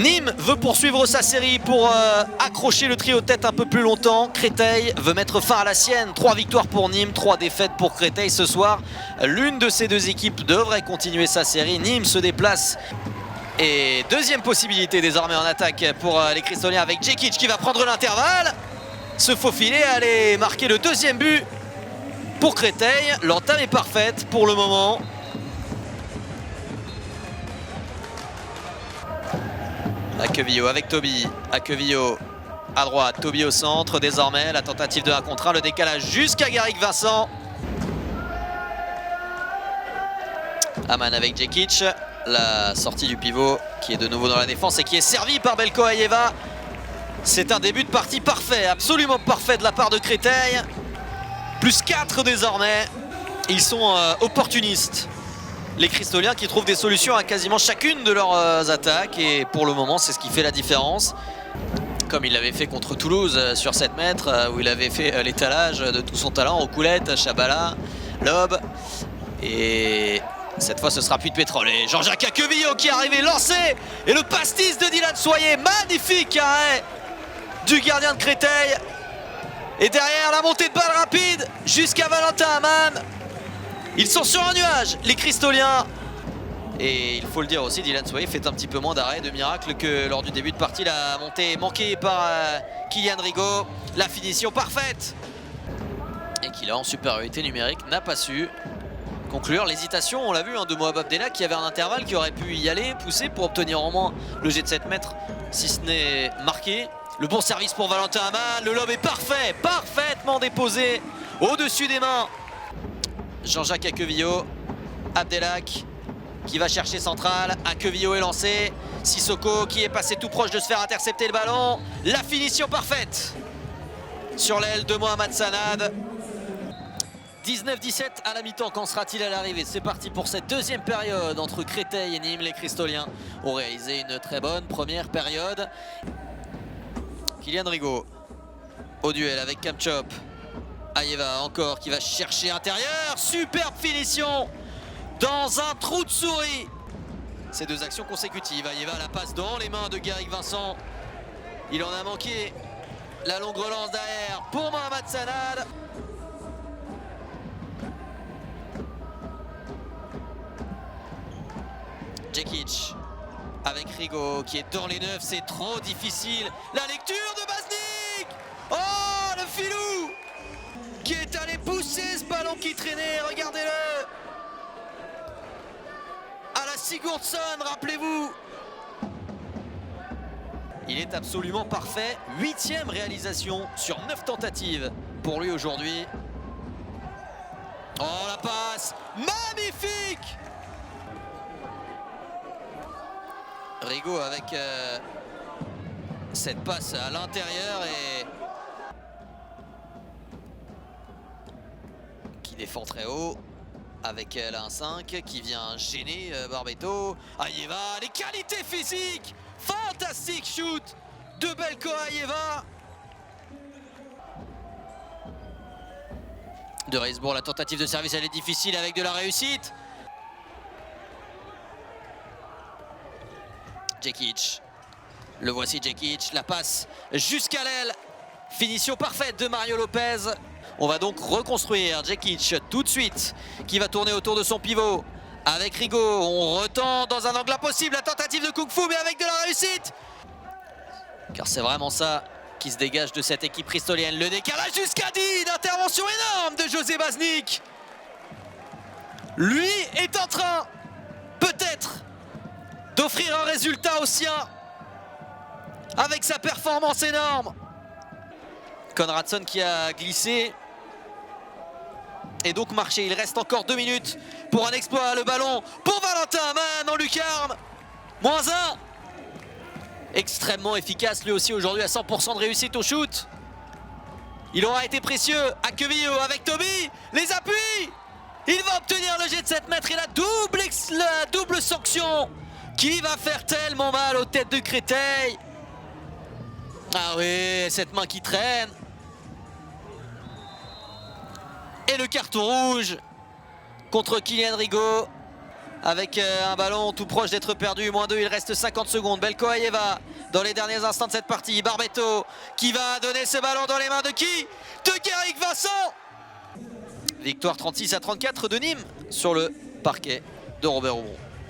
Nîmes veut poursuivre sa série pour accrocher le trio de tête un peu plus longtemps. Créteil veut mettre fin à la sienne. 3 victoires pour Nîmes, 3 défaites pour Créteil ce soir. L'une de ces deux équipes devrait continuer sa série. Nîmes se déplace. Et deuxième possibilité désormais en attaque pour les Cristoliens avec Djekic qui va prendre l'intervalle. Se faufiler, aller marquer le deuxième but pour Créteil. L'entame est parfaite pour le moment. Aquevillo avec Toby. Aquevillo à droite, Toby au centre. Désormais, la tentative de 1 contre 1, le décalage jusqu'à Garrick Vincent. Aman avec Djekic. La sortie du pivot qui est de nouveau dans la défense et qui est servi par Belko Ayeva. C'est un début de partie parfait, absolument parfait de la part de Créteil. Plus 4 désormais. Ils sont opportunistes. Les Cristoliens qui trouvent des solutions à quasiment chacune de leurs attaques. Et pour le moment, c'est ce qui fait la différence. Comme il l'avait fait contre Toulouse sur 7 mètres, où il avait fait l'étalage de tout son talent aux coulettes, Chabala, Lob. Et cette fois, ce sera Puy de Pétrole. Et Jean-Jacques Aquevillo qui est arrivé lancé. Et le pastis de Dylan Soyer. Magnifique arrêt du gardien de Créteil. Et derrière, la montée de balle rapide jusqu'à Valentin Aman. Ils sont sur un nuage, les Cristoliens. Et il faut le dire aussi, Dylan Soyer fait un petit peu moins d'arrêt de miracle que lors du début de partie. La montée manquée par Kylian Rigaud. La finition parfaite. Et qui là, en supériorité numérique, n'a pas su conclure. L'hésitation, on l'a vu, de Moab Abdellah qui avait un intervalle qui aurait pu y aller, pousser pour obtenir au moins le jet de 7 mètres, si ce n'est marqué. Le bon service pour Valentin Aman. Le lob est parfait, parfaitement déposé au-dessus des mains. Jean-Jacques Aquevillo, Abdelak qui va chercher central. Aquevillo est lancé. Sissoko qui est passé tout proche de se faire intercepter le ballon. La finition parfaite sur l'aile de Mohamed Sanad. 19-17 à la mi-temps. Quand sera-t-il à l'arrivée? C'est parti pour cette deuxième période entre Créteil et Nîmes. Les Cristoliens ont réalisé une très bonne première période. Kylian Rigaud au duel avec Kamchop. Ayeva encore qui va chercher intérieur. Superbe finition dans un trou de souris. Ces deux actions consécutives. Ayeva la passe dans les mains de Garrick Vincent. Il en a manqué. La longue relance derrière pour Mohamed Sanad. Djekic avec Rigaud qui est dans les neufs. C'est trop difficile. La lecture de Basnik. Oh, le filou qui est allé pousser ce ballon qui traînait, regardez-le. À la Sigurdsson, rappelez-vous. Il est absolument parfait. 8e réalisation sur 9 tentatives pour lui aujourd'hui. Oh, la passe magnifique. Rigaud avec cette passe à l'intérieur et qui défend très haut avec la 1-5 qui vient gêner Barbeto. Ayeva, les qualités physiques, fantastique shoot de Belko Ayeva. De Reisbourg, la tentative de service elle est difficile avec de la réussite. Djekic, le voici Djekic, la passe jusqu'à l'aile. Finition parfaite de Mario Lopez. On va donc reconstruire Djekic tout de suite, qui va tourner autour de son pivot. Avec Rigaud, on retend dans un angle impossible la tentative de Kung Fu, mais avec de la réussite. Car c'est vraiment ça qui se dégage de cette équipe cristolienne. Le décalage jusqu'à 10, une intervention énorme de José Basnik. Lui est en train, peut-être, d'offrir un résultat aux siens avec sa performance énorme. Konradsson qui a glissé et donc marché. Il reste encore 2 minutes pour un exploit. Le ballon pour Valentin Aman en lucarne. -1. Extrêmement efficace lui aussi aujourd'hui à 100% de réussite au shoot. Il aura été précieux. Aquevillo avec Toby. Les appuis. Il va obtenir le jet de 7 mètres et la double sanction qui va faire tellement mal aux têtes de Créteil. Ah oui, cette main qui traîne. Et le carton rouge contre Kylian Rigaud. avec un ballon tout proche d'être perdu. -2, il reste 50 secondes. Belko Ayeva dans les derniers instants de cette partie. Barbetto qui va donner ce ballon dans les mains de qui? De Guéric Vincent. Victoire 36-34 de Nîmes sur le parquet de Robert Aumont.